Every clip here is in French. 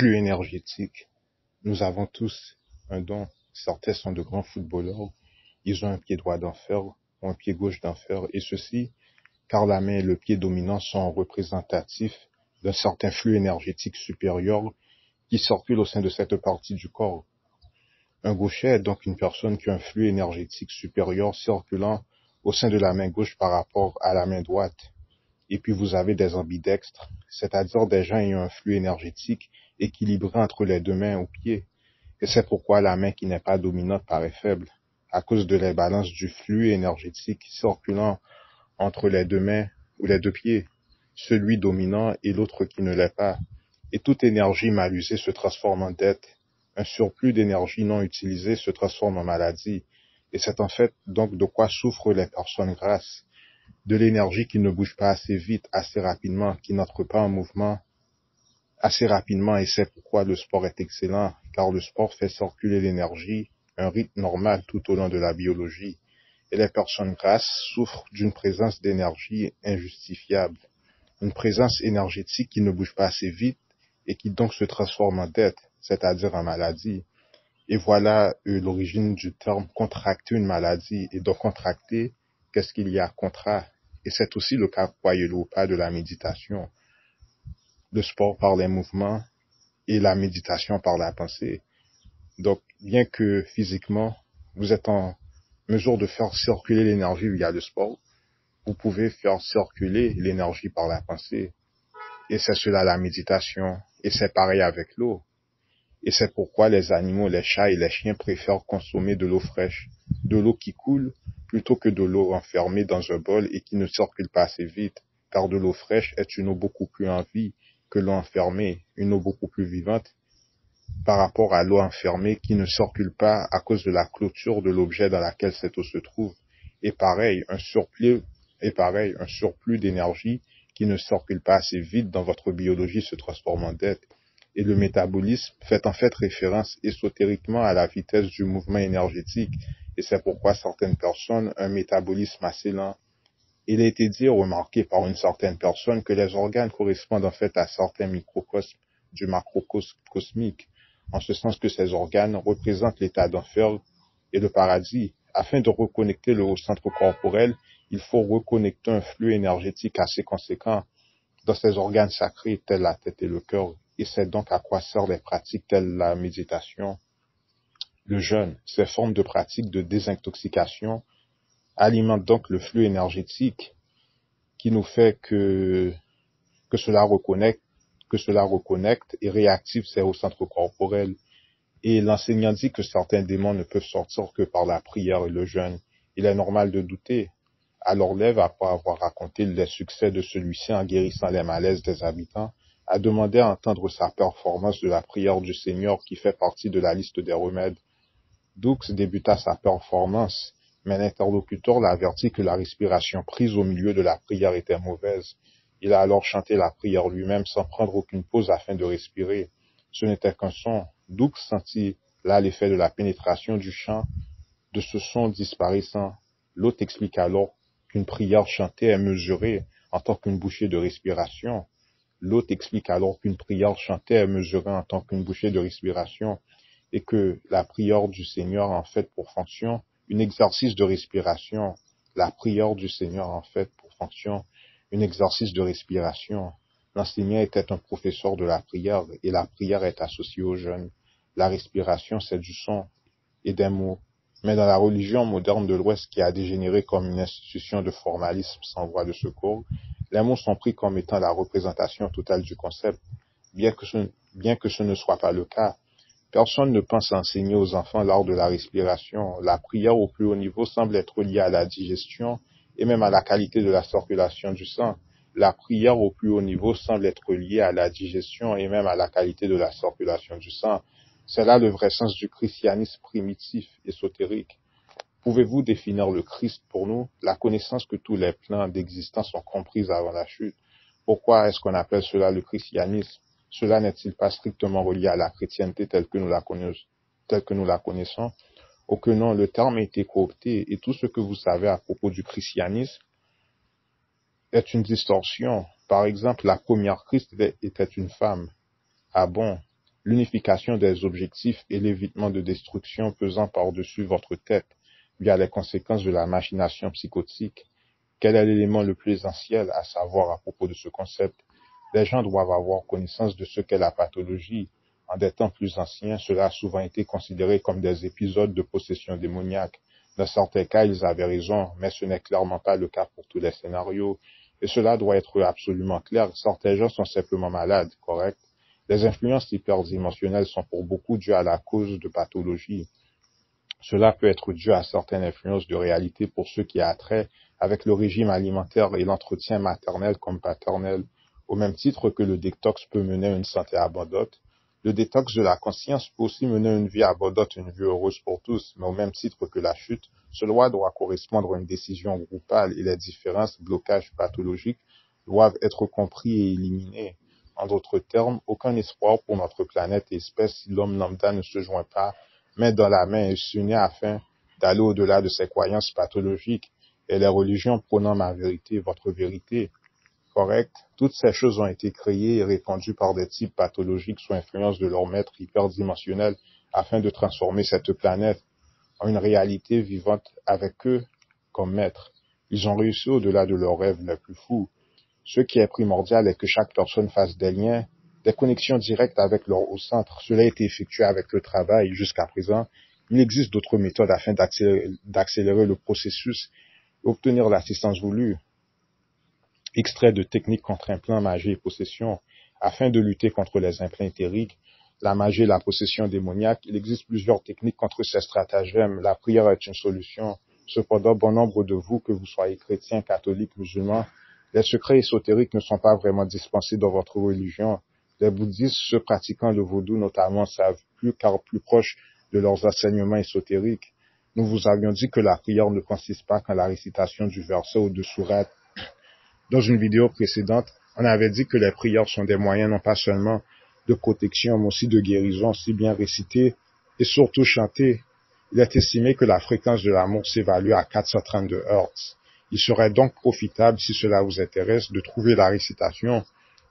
flux énergétique. Nous avons tous un don. Certains sont de grands footballeurs. Ils ont un pied droit d'enfer ou un pied gauche d'enfer. Et ceci, car la main et le pied dominant sont représentatifs d'un certain flux énergétique supérieur qui circule au sein de cette partie du corps. Un gaucher est donc une personne qui a un flux énergétique supérieur circulant au sein de la main gauche par rapport à la main droite. Et puis vous avez des ambidextres, c'est-à-dire des gens ayant un flux énergétique équilibré entre les deux mains ou pieds. Et c'est pourquoi la main qui n'est pas dominante paraît faible, à cause de l'imbalance du flux énergétique circulant entre les deux mains ou les deux pieds, celui dominant et l'autre qui ne l'est pas. Et toute énergie mal usée se transforme en dette. Un surplus d'énergie non utilisée se transforme en maladie. Et c'est en fait donc de quoi souffrent les personnes grasses. De l'énergie qui ne bouge pas assez vite, assez rapidement, qui n'entre pas en mouvement assez rapidement, et c'est pourquoi le sport est excellent, car le sport fait circuler l'énergie, un rythme normal tout au long de la biologie. Et les personnes grasses souffrent d'une présence d'énergie injustifiable, une présence énergétique qui ne bouge pas assez vite et qui donc se transforme en dette, c'est-à-dire en maladie. Et voilà l'origine du terme contracter une maladie. Et donc contracter, qu'est-ce qu'il y a? Contrat. Et c'est aussi le cas, croyez-le ou pas, de la méditation. Le sport par les mouvements et la méditation par la pensée. Donc, bien que physiquement, vous êtes en mesure de faire circuler l'énergie via le sport, vous pouvez faire circuler l'énergie par la pensée. Et c'est cela la méditation. Et c'est pareil avec l'eau. Et c'est pourquoi les animaux, les chats et les chiens préfèrent consommer de l'eau fraîche, de l'eau qui coule, plutôt que de l'eau enfermée dans un bol et qui ne circule pas assez vite, car de l'eau fraîche est une eau beaucoup plus en vie que l'eau enfermée, une eau beaucoup plus vivante, par rapport à l'eau enfermée qui ne circule pas à cause de la clôture de l'objet dans laquelle cette eau se trouve. Et pareil, un surplus d'énergie qui ne circule pas assez vite dans votre biologie se transforme en dette. Et le métabolisme fait en fait référence ésotériquement à la vitesse du mouvement énergétique, et c'est pourquoi certaines personnes ont un métabolisme assez lent. Il a été dit et remarqué par une certaine personne que les organes correspondent en fait à certains microcosmes du macrocosme cosmique, en ce sens que ces organes représentent l'état d'enfer et le paradis. Afin de reconnecter le haut centre corporel, il faut reconnecter un flux énergétique assez conséquent dans ces organes sacrés tels la tête et le cœur. Et c'est donc à quoi servent les pratiques telles la méditation, le jeûne. Ces formes de pratiques de désintoxication alimentent donc le flux énergétique qui nous fait que cela reconnecte et réactive ces hauts centres corporels. Et l'enseignant dit que certains démons ne peuvent sortir que par la prière et le jeûne. Il est normal de douter. Alors l'Ève, après avoir raconté les succès de celui-ci en guérissant les malaises des habitants, a demandé à entendre sa performance de la prière du Seigneur qui fait partie de la liste des remèdes. Doux débuta sa performance, mais l'interlocuteur l'avertit que la respiration prise au milieu de la prière était mauvaise. Il a alors chanté la prière lui-même sans prendre aucune pause afin de respirer. Ce n'était qu'un son. Doux sentit là l'effet de la pénétration du chant, de ce son disparaissant. L'autre explique alors qu'une prière chantée est mesurée en tant qu'une bouchée de respiration. L'autre explique alors qu'une prière chantée est mesurée en tant qu'une bouchée de respiration et que la prière du Seigneur a en fait pour fonction un exercice de respiration. La prière du Seigneur a en fait pour fonction un exercice de respiration. L'enseignant était un professeur de la prière et la prière est associée au jeûne. La respiration, c'est du son et des mots. Mais dans la religion moderne de l'Ouest qui a dégénéré comme une institution de formalisme sans voie de secours, les mots sont pris comme étant la représentation totale du concept. Bien que ce ne soit pas le cas, personne ne pense enseigner aux enfants l'art de la respiration. La prière au plus haut niveau semble être liée à la digestion et même à la qualité de la circulation du sang. La prière au plus haut niveau semble être liée à la digestion et même à la qualité de la circulation du sang. C'est là le vrai sens du christianisme primitif, ésotérique. Pouvez-vous définir le Christ pour nous? La connaissance que tous les plans d'existence sont comprises avant la chute. Pourquoi est-ce qu'on appelle cela le christianisme? Cela n'est-il pas strictement relié à la chrétienté telle que nous la connaissons? Ou que non, le terme a été coopté et tout ce que vous savez à propos du christianisme est une distorsion. Par exemple, la première Christ était une femme. Ah bon? l'unification des objectifs et l'évitement de destruction pesant par-dessus votre tête via les conséquences de la machination psychotique. Quel est l'élément le plus essentiel à savoir à propos de ce concept? Les gens doivent avoir connaissance de ce qu'est la pathologie. En des temps plus anciens, cela a souvent été considéré comme des épisodes de possession démoniaque. Dans certains cas, ils avaient raison, mais ce n'est clairement pas le cas pour tous les scénarios. Et cela doit être absolument clair. Certains gens sont simplement malades, correct? Les influences hyperdimensionnelles sont pour beaucoup dues à la cause de pathologie. Cela peut être dû à certaines influences de réalité pour ceux qui a trait avec le régime alimentaire et l'entretien maternel comme paternel. Au même titre que le détox peut mener à une santé abondante, le détox de la conscience peut aussi mener à une vie abondante, une vie heureuse pour tous, mais au même titre que la chute, cela doit correspondre à une décision groupale et les différences, blocages pathologiques doivent être compris et éliminés. En d'autres termes, aucun espoir pour notre planète et espèce si l'homme lambda ne se joint pas main dans la main et s'unit afin d'aller au-delà de ses croyances pathologiques et les religions prônant ma vérité, votre vérité. Correct? Toutes ces choses ont été créées et répandues par des types pathologiques sous influence de leur maître hyperdimensionnel afin de transformer cette planète en une réalité vivante avec eux comme maître. Ils ont réussi au-delà de leurs rêves les plus fous. Ce qui est primordial est que chaque personne fasse des liens, des connexions directes avec leur haut centre. Cela a été effectué avec le travail jusqu'à présent. Il existe d'autres méthodes afin d'accélérer le processus et obtenir l'assistance voulue. Extrait de techniques contre implants, magie et possession. Afin de lutter contre les implants éthériques, la magie et la possession démoniaque, il existe plusieurs techniques contre ces stratagèmes. La prière est une solution. Cependant, bon nombre de vous, que vous soyez chrétiens, catholiques, musulmans, les secrets ésotériques ne sont pas vraiment dispensés dans votre religion. Les bouddhistes, ceux pratiquant le vaudou notamment, savent car plus proche de leurs enseignements ésotériques. Nous vous avions dit que la prière ne consiste pas qu'en la récitation du verset ou de sourate. Dans une vidéo précédente, on avait dit que les prières sont des moyens non pas seulement de protection, mais aussi de guérison, si bien récitées et surtout chantées. Il est estimé que la fréquence de l'amour s'évalue à 432 Hz. Il serait donc profitable, si cela vous intéresse, de trouver la récitation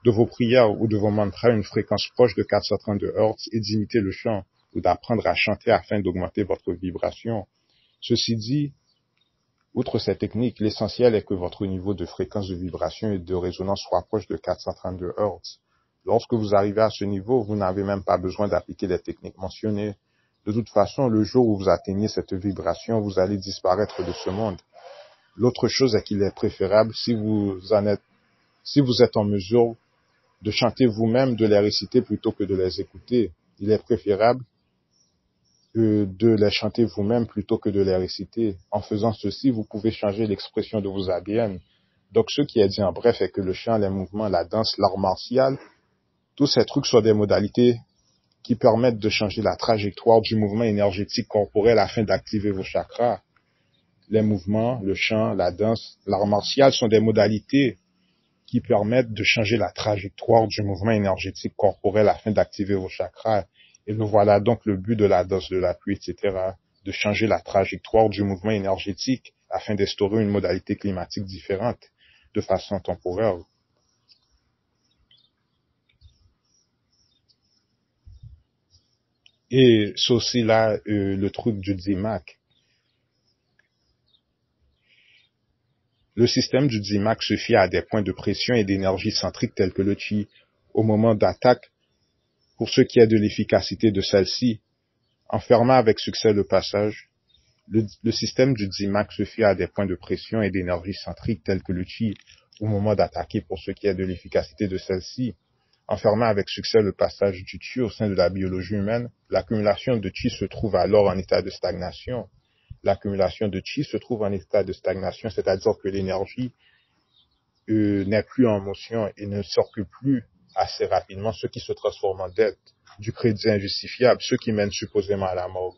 de vos prières ou de vos mantras à une fréquence proche de 432 Hz et d'imiter le chant ou d'apprendre à chanter afin d'augmenter votre vibration. Ceci dit, outre cette technique, l'essentiel est que votre niveau de fréquence de vibration et de résonance soit proche de 432 Hz. Lorsque vous arrivez à ce niveau, vous n'avez même pas besoin d'appliquer les techniques mentionnées. De toute façon, le jour où vous atteignez cette vibration, vous allez disparaître de ce monde. L'autre chose est qu'il est préférable, si vous êtes en mesure de chanter vous-même, de les réciter plutôt que de les écouter. Il est préférable de les chanter vous-même plutôt que de les réciter. En faisant ceci, vous pouvez changer l'expression de vos ADN. Donc, ce qui est dit en bref est que le chant, les mouvements, la danse, l'art martial, tous ces trucs sont des modalités qui permettent de changer la trajectoire du mouvement énergétique corporel afin d'activer vos chakras. Les mouvements, le chant, la danse, l'art martial sont des modalités qui permettent de changer la trajectoire du mouvement énergétique corporel afin d'activer vos chakras. Et nous voilà donc le but de la danse de la pluie, etc., de changer la trajectoire du mouvement énergétique afin d'instaurer une modalité climatique différente de façon temporaire. Et c'est aussi là le truc du DIMAC. Le système du DIMAC se fie à des points de pression et d'énergie centrique tels que le chi. Au moment d'attaque, pour ce qui est de l'efficacité de celle-ci, en fermant avec succès le passage, le système du DIMAC se fie à des points de pression et d'énergie centrique tels que le chi. Au moment d'attaquer, pour ce qui est de l'efficacité de celle-ci, en fermant avec succès le passage du chi au sein de la biologie humaine, l'accumulation de chi se trouve alors en état de stagnation. L'accumulation de chi se trouve en état de stagnation, c'est-à-dire que l'énergie n'est plus en motion et ne circule plus assez rapidement, ce qui se transforme en dette, du crédit injustifiable, ce qui mène supposément à la mort.